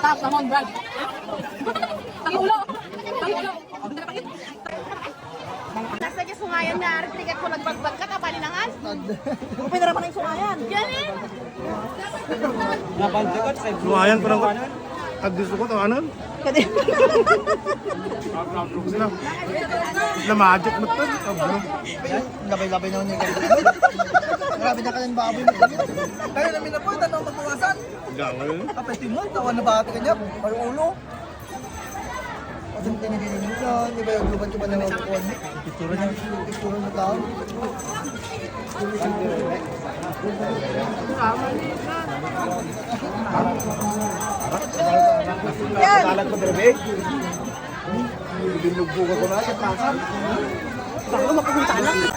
Top naman, Brad. Tangulo. Nasa niya sungayan na artikat ko nagbagbag ka, kapalinangan. Upin na naman yung sungayan. Yan eh. Lumayan pa lang. Agdis ko to, ano? Sila. Sila magic mo to. Labay-labay na niya. Grabe na ka ng baboy mo. Kaya namin na po, tanong magbawasan. Gawal. Kapatid mo, tawa na ba ka niya? May ulo. Kasi tinigilin mo siya, di ba yung lubat yung panahon ko? Picture niya. Picture na tao. Yan! Kalat mo grabe. Binugbuga ko na sa tasan. Baka mapupunta na.